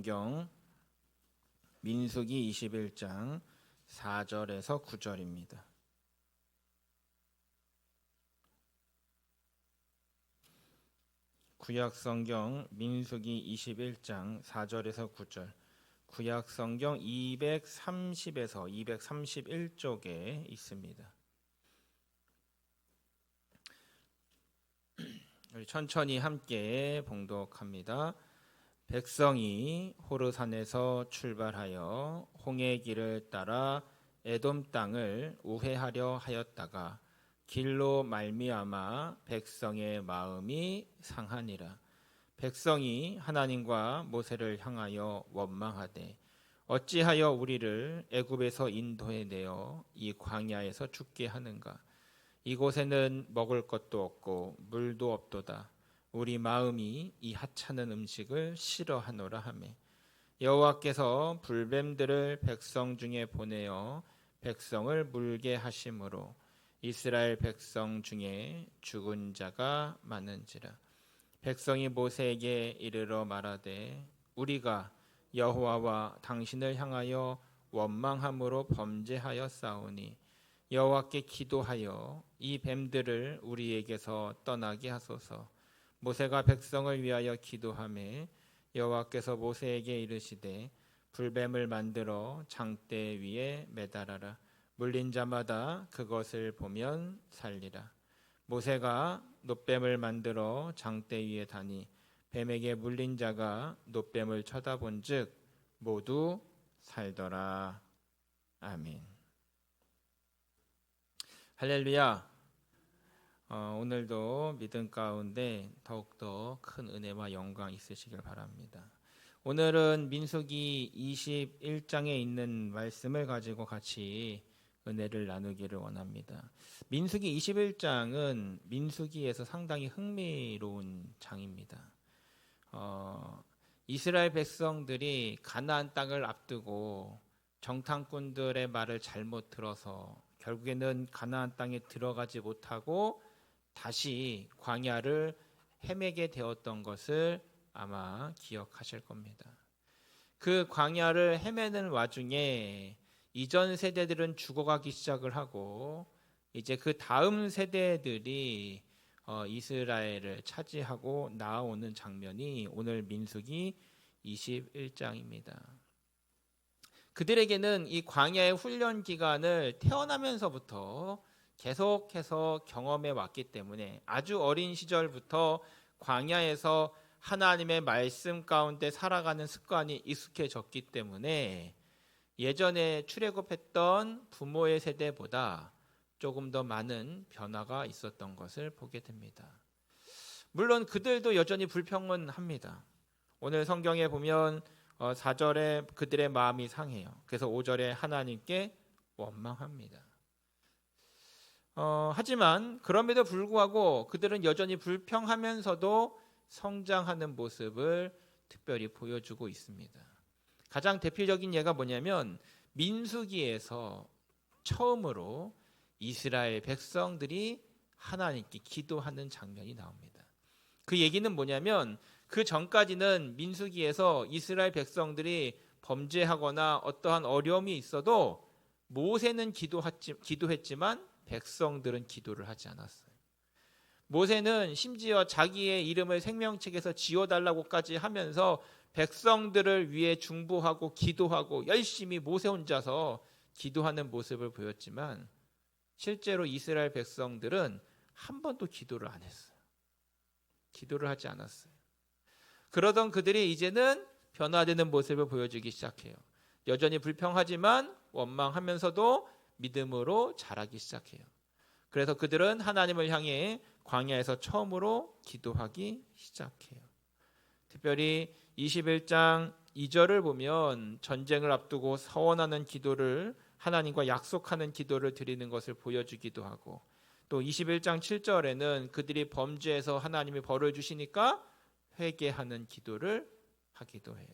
성경 민수기 21장 4절에서 9절입니다. 구약 성경 민수기 21장 4절에서 9절. 구약 성경 230에서 231쪽에 있습니다. 우리 천천히 함께 봉독합니다. 백성이 호르산에서 출발하여 홍해 길을 따라 에돔 땅을 우회하려 하였다가 길로 말미암아 백성의 마음이 상하니라. 백성이 하나님과 모세를 향하여 원망하되 어찌하여 우리를 애굽에서 인도해 내어 이 광야에서 죽게 하는가? 이곳에는 먹을 것도 없고 물도 없도다. 우리 마음이 이 하찮은 음식을 싫어하노라 하매 여호와께서 불뱀들을 백성 중에 보내어 백성을 물게 하심으로 이스라엘 백성 중에 죽은 자가 많은지라. 백성이 모세에게 이르러 말하되 우리가 여호와와 당신을 향하여 원망함으로 범죄하였사오니 여호와께 기도하여 이 뱀들을 우리에게서 떠나게 하소서. 모세가 백성을 위하여 기도하매 여호와께서 모세에게 이르시되 불뱀을 만들어 장대 위에 매달아라. 물린 자마다 그것을 보면 살리라. 모세가 놋뱀을 만들어 장대 위에 다니 뱀에게 물린 자가 놋뱀을 쳐다본즉 모두 살더라. 아멘. 할렐루야. 오늘도 믿음 가운데 더욱더 큰 은혜와 영광 있으시길 바랍니다. 오늘은 민수기 21장에 있는 말씀을 가지고 같이 은혜를 나누기를 원합니다. 민수기 21장은 민수기에서 상당히 흥미로운 장입니다. 이스라엘 백성들이 가나안 땅을 앞두고 정탐꾼들의 말을 잘못 들어서 결국에는 가나안 땅에 들어가지 못하고 다시 광야를 헤매게 되었던 것을 아마 기억하실 겁니다. 그 광야를 헤매는 와중에 이전 세대들은 죽어가기 시작을 하고 이제 그 다음 세대들이 이스라엘을 차지하고 나아오는 장면이 오늘 민수기 21장입니다. 그들에게는 이 광야의 훈련 기간을 태어나면서부터 계속해서 경험해 왔기 때문에 아주 어린 시절부터 광야에서 하나님의 말씀 가운데 살아가는 습관이 익숙해졌기 때문에 예전에 출애굽했던 부모의 세대보다 조금 더 많은 변화가 있었던 것을 보게 됩니다. 물론 그들도 여전히 불평은 합니다. 오늘 성경에 보면 4절에 그들의 마음이 상해요. 그래서 5절에 하나님께 원망합니다. 하지만 그럼에도 불구하고 그들은 여전히 불평하면서도 성장하는 모습을 특별히 보여주고 있습니다. 가장 대표적인 예가 뭐냐면 민수기에서 처음으로 이스라엘 백성들이 하나님께 기도하는 장면이 나옵니다. 그 얘기는 뭐냐면 그 전까지는 민수기에서 이스라엘 백성들이 범죄하거나 어떠한 어려움이 있어도 모세는 기도했지만 백성들은 기도를 하지 않았어요. 모세는 심지어 자기의 이름을 생명책에서 지워달라고까지 하면서 백성들을 위해 중보하고 기도하고 열심히 모세 혼자서 기도하는 모습을 보였지만 실제로 이스라엘 백성들은 한 번도 기도를 안 했어요. 기도를 하지 않았어요. 그러던 그들이 이제는 변화되는 모습을 보여주기 시작해요. 여전히 불평하지만 원망하면서도 믿음으로 자라기 시작해요. 그래서 그들은 하나님을 향해 광야에서 처음으로 기도하기 시작해요. 특별히 21장 2절을 보면 전쟁을 앞두고 서원하는 기도를 하나님과 약속하는 기도를 드리는 것을 보여주기도 하고 또 21장 7절에는 그들이 범죄해서 하나님이 벌을 주시니까 회개하는 기도를 하기도 해요.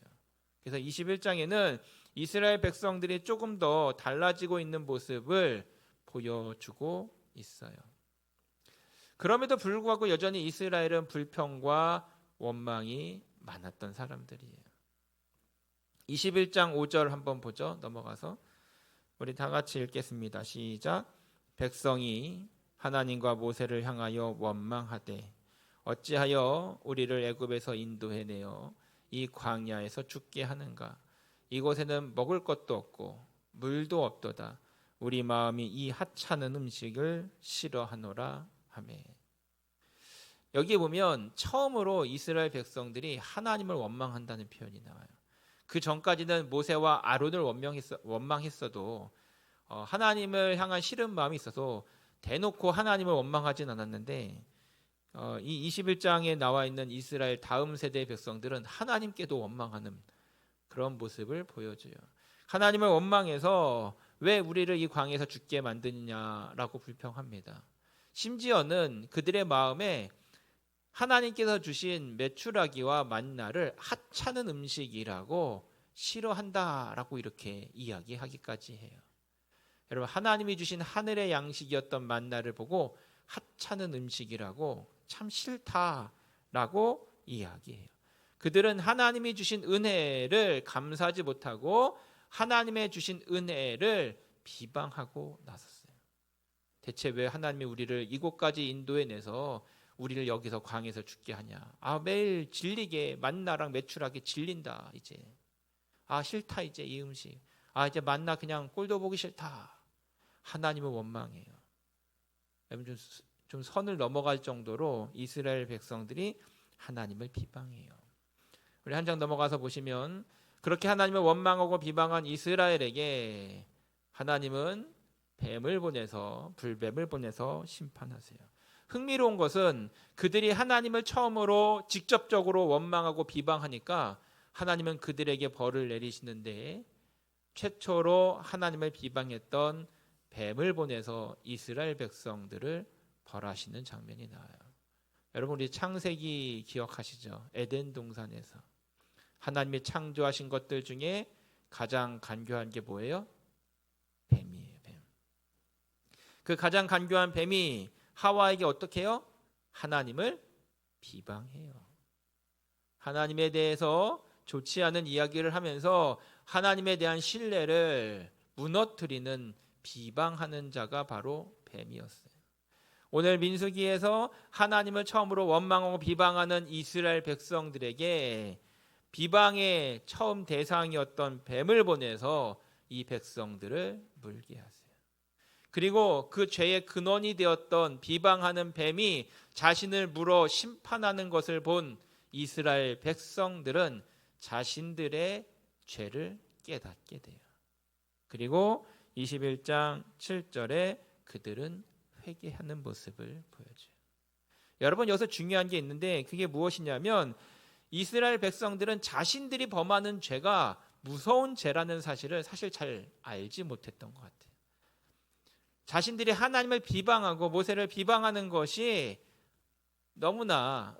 그래서 21장에는 이스라엘 백성들이 조금 더 달라지고 있는 모습을 보여주고 있어요. 그럼에도 불구하고 여전히 이스라엘은 불평과 원망이 많았던 사람들이에요. 21장 5절 한번 보죠. 넘어가서 우리 다 같이 읽겠습니다. 시작. 백성이 하나님과 모세를 향하여 원망하되 어찌하여 우리를 애굽에서 인도해내어 이 광야에서 죽게 하는가? 이곳에는 먹을 것도 없고 물도 없도다. 우리 마음이 이 하찮은 음식을 싫어하노라 하매. 여기 보면 처음으로 이스라엘 백성들이 하나님을 원망한다는 표현이 나와요. 그 전까지는 모세와 아론을 원망했어도 하나님을 향한 싫은 마음이 있어서 대놓고 하나님을 원망하진 않았는데 이 21장에 나와 있는 이스라엘 다음 세대의 백성들은 하나님께도 원망하는 그런 모습을 보여줘요. 하나님을 원망해서 왜 우리를 이 광야에서 죽게 만드느냐라고 불평합니다. 심지어는 그들의 마음에 하나님께서 주신 메추라기와 만나를 하찮은 음식이라고 싫어한다라고 이렇게 이야기하기까지 해요. 여러분, 하나님이 주신 하늘의 양식이었던 만나를 보고 하찮은 음식이라고 참 싫다라고 이야기해요. 그들은 하나님이 주신 은혜를 감사하지 못하고 하나님의 주신 은혜를 비방하고 나섰어요. 대체 왜 하나님이 우리를 이곳까지 인도해내서 우리를 여기서 광야에서 죽게 하냐? 매일 질리게 만나랑 메추라기 질린다 이제. 싫다 이제 이 음식. 이제 만나 그냥 꼴도 보기 싫다. 하나님을 원망해요. 여러분 좀 선을 넘어갈 정도로 이스라엘 백성들이 하나님을 비방해요. 우리 한 장 넘어가서 보시면 그렇게 하나님을 원망하고 비방한 이스라엘에게 하나님은 뱀을 보내서 불뱀을 보내서 심판하세요. 흥미로운 것은 그들이 하나님을 처음으로 직접적으로 원망하고 비방하니까 하나님은 그들에게 벌을 내리시는데 최초로 하나님을 비방했던 뱀을 보내서 이스라엘 백성들을 벌하시는 장면이 나와요. 여러분 우리 창세기 기억하시죠? 에덴 동산에서 하나님이 창조하신 것들 중에 가장 간교한 게 뭐예요? 뱀이에요. 뱀. 그 가장 간교한 뱀이 하와에게 어떻게 해요? 하나님을 비방해요. 하나님에 대해서 좋지 않은 이야기를 하면서 하나님에 대한 신뢰를 무너뜨리는 비방하는 자가 바로 뱀이었어요. 오늘 민수기에서 하나님을 처음으로 원망하고 비방하는 이스라엘 백성들에게 비방의 처음 대상이었던 뱀을 보내서 이 백성들을 물게 하세요. 그리고 그 죄의 근원이 되었던 비방하는 뱀이 자신을 물어 심판하는 것을 본 이스라엘 백성들은 자신들의 죄를 깨닫게 돼요. 그리고 21장 7절에 그들은 회개하는 모습을 보여줘요. 여러분 여기서 중요한 게 있는데 그게 무엇이냐면 이스라엘 백성들은 자신들이 범하는 죄가 무서운 죄라는 사실을 사실 잘 알지 못했던 것 같아요. 자신들이 하나님을 비방하고 모세를 비방하는 것이 너무나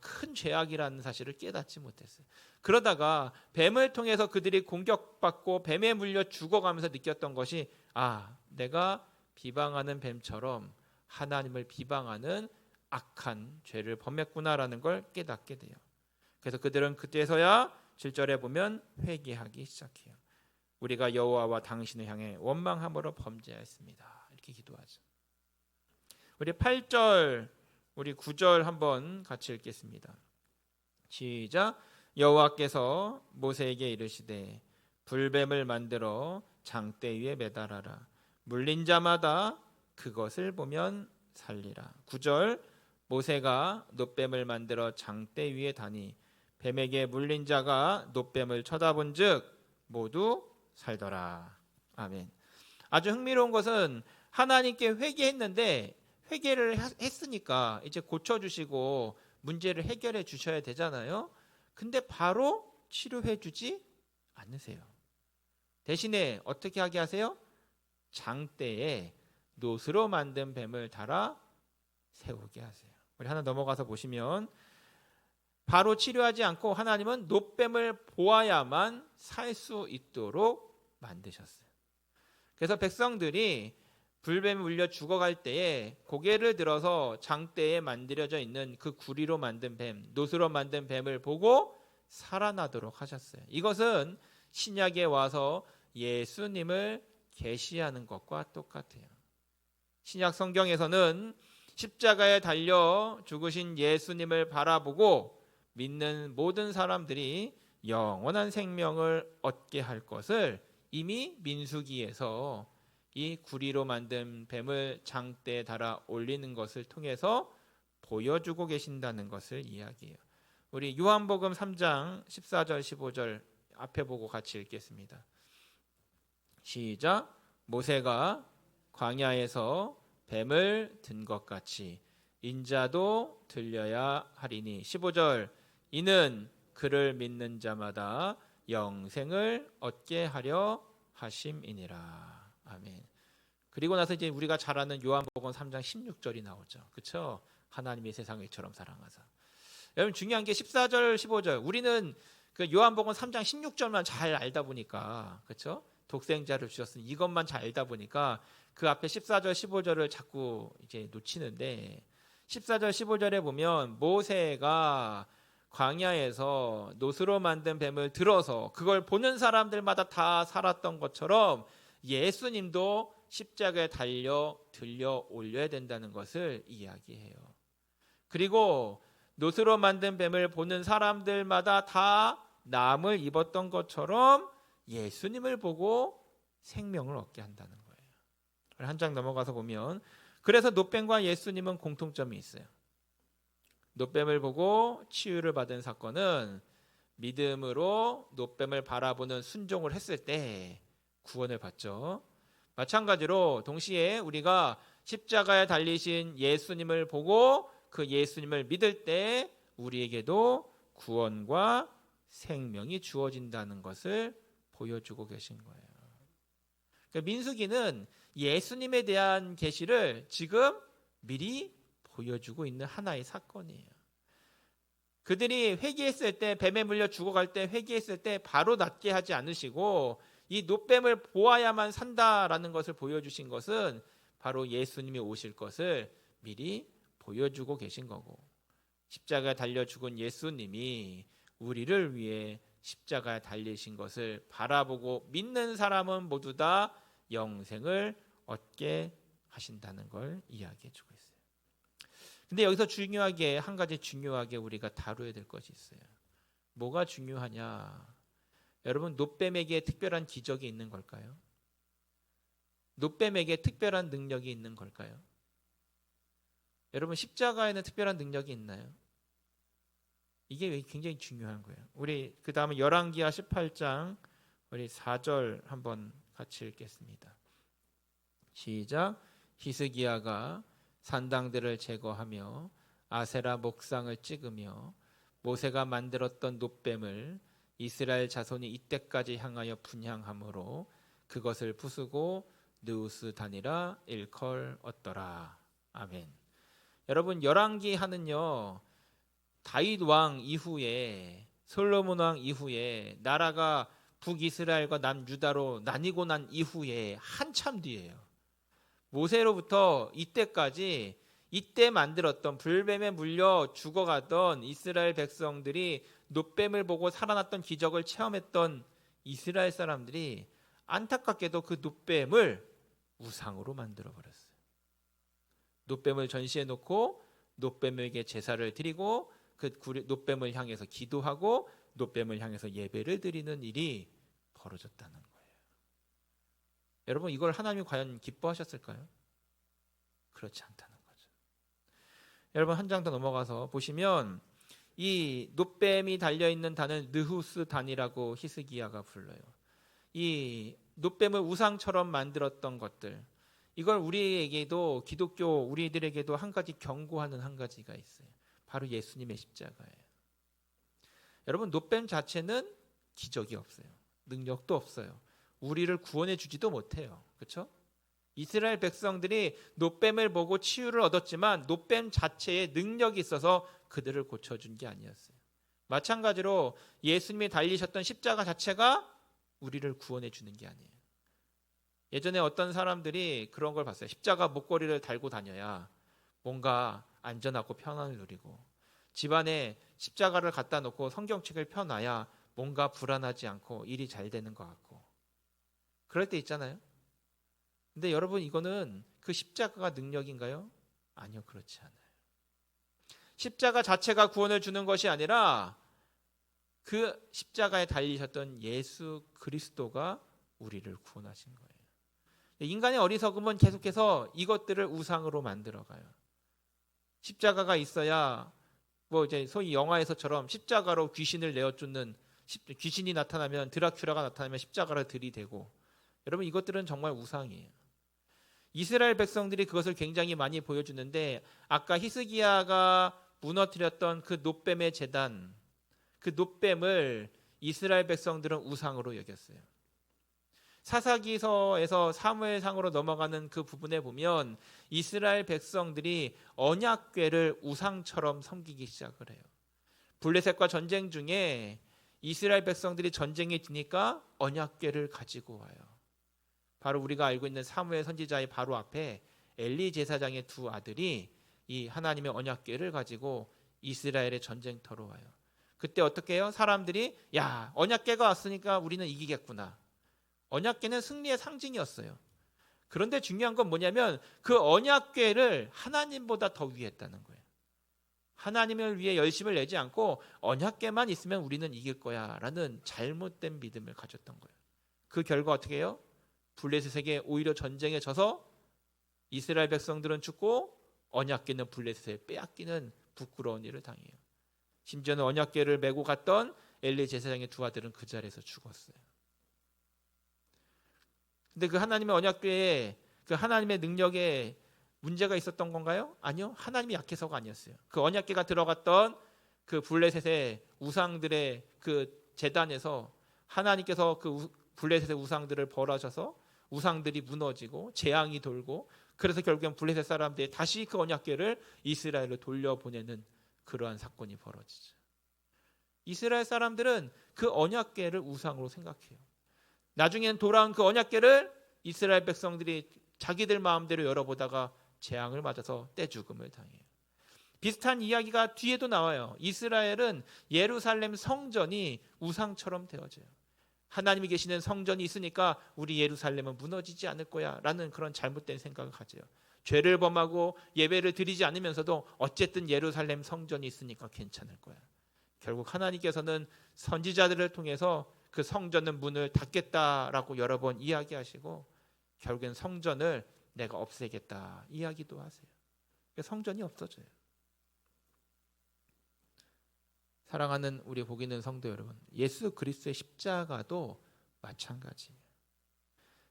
큰 죄악이라는 사실을 깨닫지 못했어요. 그러다가 뱀을 통해서 그들이 공격받고 뱀에 물려 죽어가면서 느꼈던 것이 내가 비방하는 뱀처럼 하나님을 비방하는 악한 죄를 범했구나라는 걸 깨닫게 돼요. 그래서 그들은 그때서야 7절에 보면 회개하기 시작해요. 우리가 여호와와 당신을 향해 원망함으로 범죄하였습니다. 이렇게 기도하죠. 우리 8절, 우리 9절 한번 같이 읽겠습니다. 시작. 여호와께서 모세에게 이르시되 불뱀을 만들어 장대 위에 매달아라. 물린 자마다 그것을 보면 살리라. 9절. 모세가 놋뱀을 만들어 장대 위에 다니 뱀에게 물린 자가 놋뱀을 쳐다본즉 모두 살더라. 아멘. 아주 흥미로운 것은 하나님께 회개했는데 회개를 했으니까 이제 고쳐주시고 문제를 해결해 주셔야 되잖아요. 근데 바로 치료해 주지 않으세요. 대신에 어떻게 하게 하세요? 장대에 놋으로 만든 뱀을 달아 세우게 하세요. 우리 하나 넘어가서 보시면 바로 치료하지 않고 하나님은 놋뱀을 보아야만 살 수 있도록 만드셨어요. 그래서 백성들이 불뱀에 물려 죽어갈 때에 고개를 들어서 장대에 만들어져 있는 그 구리로 만든 뱀, 놋으로 만든 뱀을 보고 살아나도록 하셨어요. 이것은 신약에 와서 예수님을 계시하는 것과 똑같아요. 신약 성경에서는 십자가에 달려 죽으신 예수님을 바라보고 믿는 모든 사람들이 영원한 생명을 얻게 할 것을 이미 민수기에서 이 구리로 만든 뱀을 장대에 달아 올리는 것을 통해서 보여주고 계신다는 것을 이야기해요. 우리 요한복음 3장 14절 15절 앞에 보고 같이 읽겠습니다. 시작. 모세가 광야에서 뱀을 든 것 같이 인자도 들려야 하리니. 15절. 이는 그를 믿는 자마다 영생을 얻게 하려 하심이니라. 아멘. 그리고 나서 이제 우리가 잘 아는 요한복음 3장 16절이 나오죠. 그렇죠? 하나님이 세상을 이처럼 사랑하사. 여러분 중요한 게 14절 15절. 우리는 그 요한복음 3장 16절만 잘 알다 보니까, 그렇죠? 독생자를 주셨으니 이것만 잘 알다 보니까 그 앞에 14절 15절을 자꾸 이제 놓치는데, 14절 15절에 보면 모세가 광야에서 노스로 만든 뱀을 들어서 그걸 보는 사람들마다 다 살았던 것처럼 예수님도 십자가에 달려 들려 올려야 된다는 것을 이야기해요. 그리고 노스로 만든 뱀을 보는 사람들마다 다 남을 입었던 것처럼 예수님을 보고 생명을 얻게 한다는 거예요. 한 장 넘어가서 보면, 그래서 노뱀과 예수님은 공통점이 있어요. 노뱀을 보고 치유를 받은 사건은 믿음으로 노뱀을 바라보는 순종을 했을 때 구원을 받죠. 마찬가지로 동시에 우리가 십자가에 달리신 예수님을 보고 그 예수님을 믿을 때 우리에게도 구원과 생명이 주어진다는 것을 보여주고 계신 거예요. 그러니까 민수기는 예수님에 대한 계시를 지금 미리 보여주고 있는 하나의 사건이에요. 그들이 회개했을 때, 뱀에 물려 죽어갈 때 회개했을 때 바로 낫게 하지 않으시고 이 노뱀을 보아야만 산다라는 것을 보여주신 것은 바로 예수님이 오실 것을 미리 보여주고 계신 거고, 십자가에 달려 죽은 예수님이 우리를 위해 십자가에 달리신 것을 바라보고 믿는 사람은 모두 다 영생을 얻게 하신다는 걸 이야기해 주고 있어요. 근데 여기서 중요하게 한 가지 중요하게 우리가 다루어야 될 것이 있어요. 뭐가 중요하냐? 여러분, 노뱀에게 특별한 기적이 있는 걸까요? 노뱀에게 특별한 능력이 있는 걸까요? 여러분, 십자가에는 특별한 능력이 있나요? 이게 굉장히 중요한 거예요. 우리 그 다음에 열왕기하 18장 우리 4절 한번 같이 읽겠습니다. 시작. 히스기야가 산당들을 제거하며 아세라 목상을 찍으며 모세가 만들었던 노뱀을 이스라엘 자손이 이때까지 향하여 분향함으로 그것을 부수고 느우스 다니라 일컬었더라. 아멘. 여러분, 열왕기하는요, 다윗 왕 이후에, 솔로몬 왕 이후에, 나라가 북이스라엘과 남유다로 나뉘고 난 이후에 한참 뒤에요. 모세로부터 이때까지 이때 만들었던 불뱀에 물려 죽어가던 이스라엘 백성들이 노뱀을 보고 살아났던 기적을 체험했던 이스라엘 사람들이 안타깝게도 그 노뱀을 우상으로 만들어버렸어요. 노뱀을 전시해 놓고 노뱀에게 제사를 드리고 그 노뱀을 향해서 기도하고 노뱀을 향해서 예배를 드리는 일이 벌어졌다는 거예요. 여러분, 이걸 하나님이 과연 기뻐하셨을까요? 그렇지 않다는 거죠. 여러분, 한 장 더 넘어가서 보시면 이 노뱀이 달려있는 단은 느후스 단이라고 히스기야가 불러요. 이 노뱀을 우상처럼 만들었던 것들, 이걸 우리에게도, 기독교 우리들에게도 한 가지 경고하는 한 가지가 있어요. 바로 예수님의 십자가예요. 여러분, 노뱀 자체는 기적이 없어요. 능력도 없어요. 우리를 구원해 주지도 못해요. 그렇죠? 이스라엘 백성들이 노뱀을 보고 치유를 얻었지만 노뱀 자체에 능력이 있어서 그들을 고쳐준 게 아니었어요. 마찬가지로 예수님이 달리셨던 십자가 자체가 우리를 구원해 주는 게 아니에요. 예전에 어떤 사람들이 그런 걸 봤어요. 십자가 목걸이를 달고 다녀야 뭔가 안전하고 평안을 누리고, 집안에 십자가를 갖다 놓고 성경책을 펴놔야 뭔가 불안하지 않고 일이 잘 되는 것 같고 그럴 때 있잖아요. 근데 여러분 이거는 그 십자가가 능력인가요? 아니요, 그렇지 않아요. 십자가 자체가 구원을 주는 것이 아니라 그 십자가에 달리셨던 예수 그리스도가 우리를 구원하신 거예요. 인간의 어리석음은 계속해서 이것들을 우상으로 만들어가요. 십자가가 있어야 뭐 이제 소위 영화에서처럼 십자가로 귀신을 내어쫓는 귀신이 나타나면 드라큘라가 나타나면 십자가를 들이대고 여러분 이것들은 정말 우상이에요. 이스라엘 백성들이 그것을 굉장히 많이 보여주는데 아까 히스기야가 무너뜨렸던 그 놋뱀의 제단 그 놋뱀을 이스라엘 백성들은 우상으로 여겼어요. 사사기서에서 사무엘상으로 넘어가는 그 부분에 보면 이스라엘 백성들이 언약궤를 우상처럼 섬기기 시작을 해요. 블레셋과 전쟁 중에 이스라엘 백성들이 전쟁에 지니까 언약궤를 가지고 와요. 바로 우리가 알고 있는 사무엘 선지자의 바로 앞에 엘리 제사장의 두 아들이 이 하나님의 언약궤를 가지고 이스라엘의 전쟁터로 와요. 그때 어떻게 해요? 사람들이 야, 언약궤가 왔으니까 우리는 이기겠구나. 언약궤는 승리의 상징이었어요. 그런데 중요한 건 뭐냐면 그 언약궤를 하나님보다 더 위에 했다는 거예요. 하나님을 위해 열심을 내지 않고 언약궤만 있으면 우리는 이길 거야 라는 잘못된 믿음을 가졌던 거예요. 그 결과 어떻게 해요? 블레셋에게 오히려 전쟁에 져서 이스라엘 백성들은 죽고 언약궤는 블레셋에 빼앗기는 부끄러운 일을 당해요. 심지어는 언약궤를 메고 갔던 엘리 제사장의 두 아들은 그 자리에서 죽었어요. 근데 그 하나님의 언약궤에 그 하나님의 능력에 문제가 있었던 건가요? 아니요. 하나님이 약해서가 아니었어요. 그 언약궤가 들어갔던 그 블레셋의 우상들의 그 제단에서 하나님께서 그 블레셋의 우상들을 벌하셔서 우상들이 무너지고 재앙이 돌고 그래서 결국엔 블레셋 사람들이 다시 그 언약궤를 이스라엘로 돌려보내는 그러한 사건이 벌어지죠. 이스라엘 사람들은 그 언약궤를 우상으로 생각해요. 나중엔 돌아온 그 언약궤를 이스라엘 백성들이 자기들 마음대로 열어보다가 재앙을 맞아서 떼죽음을 당해요. 비슷한 이야기가 뒤에도 나와요. 이스라엘은 예루살렘 성전이 우상처럼 되어져요. 하나님이 계시는 성전이 있으니까 우리 예루살렘은 무너지지 않을 거야 라는 그런 잘못된 생각을 가져요. 죄를 범하고 예배를 드리지 않으면서도 어쨌든 예루살렘 성전이 있으니까 괜찮을 거야. 결국 하나님께서는 선지자들을 통해서 그 성전은 문을 닫겠다라고 여러 번 이야기하시고 결국엔 성전을 내가 없애겠다 이야기도 하세요. 성전이 없어져요. 사랑하는 우리 복 있는 성도 여러분, 예수 그리스도의 십자가도 마찬가지예요.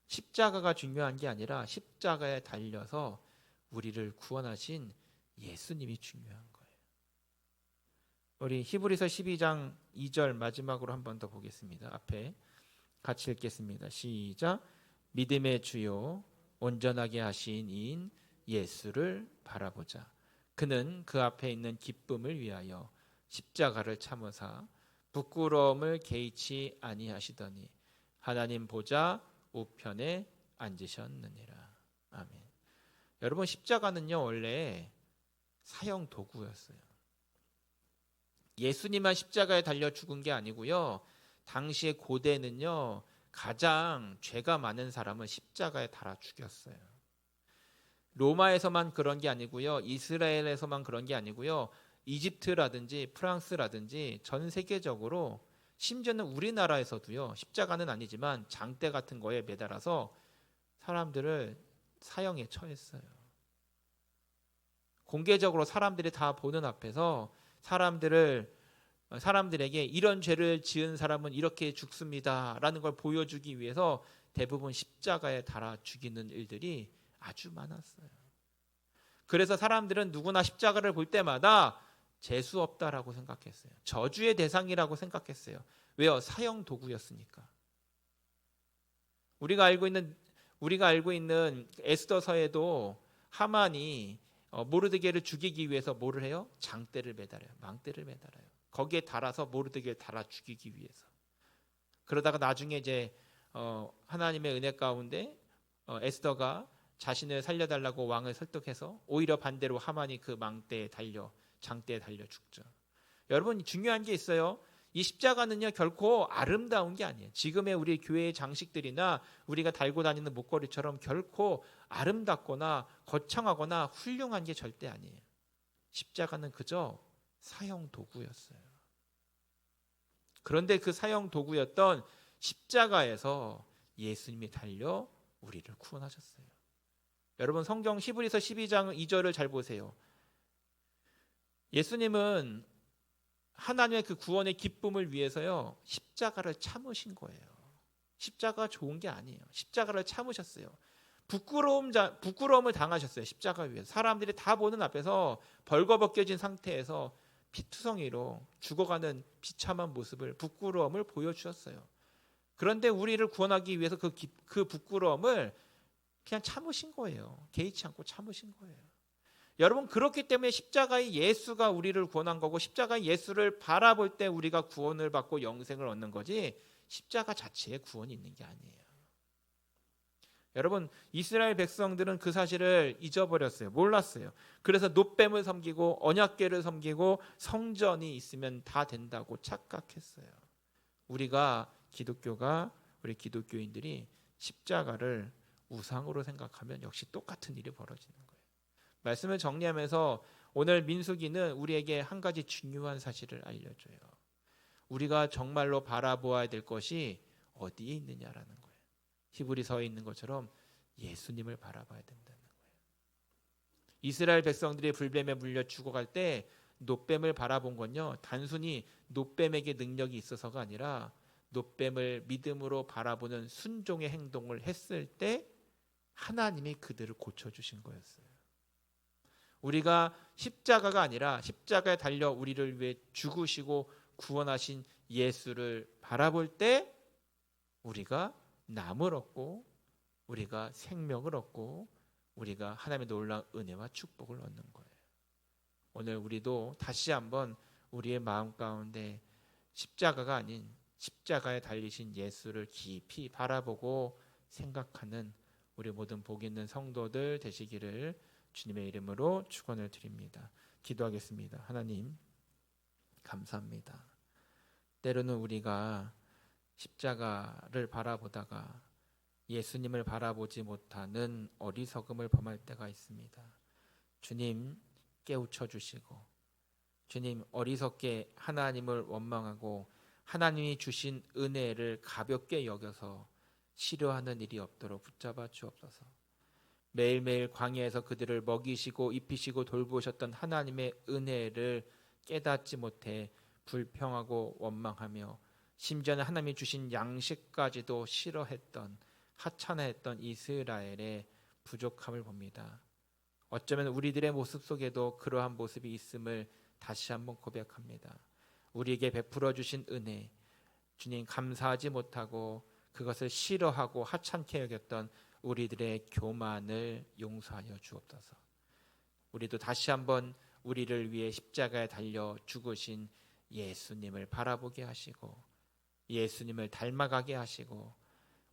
십자가가 중요한 게 아니라 십자가에 달려서 우리를 구원하신 예수님이 중요한 거예요. 우리 히브리서 12장 2절 마지막으로 한 번 더 보겠습니다. 앞에 같이 읽겠습니다. 시작. 믿음의 주요 온전하게 하신 이인 예수를 바라보자. 그는 그 앞에 있는 기쁨을 위하여 십자가를 참으사 부끄러움을 개의치 아니하시더니 하나님 보좌 우편에 앉으셨느니라. 아멘. 여러분 십자가는요 원래 사형 도구였어요. 예수님만 십자가에 달려 죽은 게 아니고요. 당시의 고대는요 가장 죄가 많은 사람은 십자가에 달아 죽였어요. 로마에서만 그런 게 아니고요. 이스라엘에서만 그런 게 아니고요. 이집트라든지 프랑스라든지 전 세계적으로 심지어는 우리나라에서도요. 십자가는 아니지만 장대 같은 거에 매달아서 사람들을 사형에 처했어요. 공개적으로 사람들이 다 보는 앞에서 사람들에게 이런 죄를 지은 사람은 이렇게 죽습니다라는 걸 보여주기 위해서 대부분 십자가에 달아 죽이는 일들이 아주 많았어요. 그래서 사람들은 누구나 십자가를 볼 때마다 재수 없다라고 생각했어요. 저주의 대상이라고 생각했어요. 왜요? 사형 도구였으니까. 우리가 알고 있는 에스더서에도 하만이 모르드게를 죽이기 위해서 뭐를 해요? 장대를 매달아요. 망대를 매달아요. 거기에 달아서 모르드게를 달아 죽이기 위해서. 그러다가 나중에 이제 하나님의 은혜 가운데 에스더가 자신을 살려달라고 왕을 설득해서 오히려 반대로 하만이 그 망대에 달려 장대에 달려 죽죠. 여러분, 중요한 게 있어요. 이 십자가는요 결코 아름다운 게 아니에요. 지금의 우리 교회의 장식들이나 우리가 달고 다니는 목걸이처럼 결코 아름답거나 거창하거나 훌륭한 게 절대 아니에요. 십자가는 그저 사형 도구였어요. 그런데 그 사형 도구였던 십자가에서 예수님이 달려 우리를 구원하셨어요. 여러분, 성경 히브리서 12장 2절을 잘 보세요. 예수님은 하나님의 그 구원의 기쁨을 위해서요 십자가를 참으신 거예요. 십자가가 좋은 게 아니에요. 십자가를 참으셨어요. 부끄러움을 당하셨어요. 십자가 위에서 사람들이 다 보는 앞에서 벌거벗겨진 상태에서 피투성이로 죽어가는 비참한 모습을, 부끄러움을 보여주셨어요. 그런데 우리를 구원하기 위해서 그 부끄러움을 그냥 참으신 거예요. 개의치 않고 참으신 거예요. 여러분, 그렇기 때문에 십자가의 예수가 우리를 구원한 거고, 십자가의 예수를 바라볼 때 우리가 구원을 받고 영생을 얻는 거지, 십자가 자체에 구원이 있는 게 아니에요. 여러분, 이스라엘 백성들은 그 사실을 잊어버렸어요. 몰랐어요. 그래서 놋뱀을 섬기고 언약궤를 섬기고 성전이 있으면 다 된다고 착각했어요. 우리 기독교인들이 십자가를 우상으로 생각하면 역시 똑같은 일이 벌어지는 거예요. 말씀을 정리하면서 오늘 민수기는 우리에게 한 가지 중요한 사실을 알려줘요. 우리가 정말로 바라보아야 될 것이 어디에 있느냐라는 거예요. 히브리서에 있는 것처럼 예수님을 바라봐야 된다는 거예요. 이스라엘 백성들이 불뱀에 물려 죽어갈 때 놋뱀을 바라본 건요, 단순히 놋뱀에게 능력이 있어서가 아니라 놋뱀을 믿음으로 바라보는 순종의 행동을 했을 때 하나님이 그들을 고쳐주신 거였어요. 우리가 십자가가 아니라 십자가에 달려 우리를 위해 죽으시고 구원하신 예수를 바라볼 때 우리가 남을 얻고 우리가 생명을 얻고 우리가 하나님의 놀라운 은혜와 축복을 얻는 거예요. 오늘 우리도 다시 한번 우리의 마음 가운데 십자가가 아닌 십자가에 달리신 예수를 깊이 바라보고 생각하는 우리 모든 복 있는 성도들 되시기를 주님의 이름으로 축원을 드립니다. 기도하겠습니다. 하나님, 감사합니다. 때로는 우리가 십자가를 바라보다가 예수님을 바라보지 못하는 어리석음을 범할 때가 있습니다. 주님, 깨우쳐 주시고, 주님, 어리석게 하나님을 원망하고 하나님이 주신 은혜를 가볍게 여겨서 싫어하는 일이 없도록 붙잡아 주옵소서. 매일매일 광야에서 그들을 먹이시고 입히시고 돌보셨던 하나님의 은혜를 깨닫지 못해 불평하고 원망하며 심지어는 하나님이 주신 양식까지도 싫어했던, 하찮아했던 이스라엘의 부족함을 봅니다. 어쩌면 우리들의 모습 속에도 그러한 모습이 있음을 다시 한번 고백합니다. 우리에게 베풀어 주신 은혜, 주님 감사하지 못하고 그것을 싫어하고 하찮게 여겼던 우리들의 교만을 용서하여 주옵소서. 우리도 다시 한번 우리를 위해 십자가에 달려 죽으신 예수님을 바라보게 하시고 예수님을 닮아가게 하시고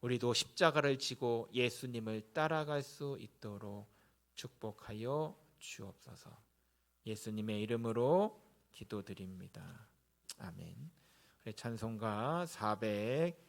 우리도 십자가를 지고 예수님을 따라갈 수 있도록 축복하여 주옵소서. 예수님의 이름으로 기도드립니다. 아멘. 찬송가 400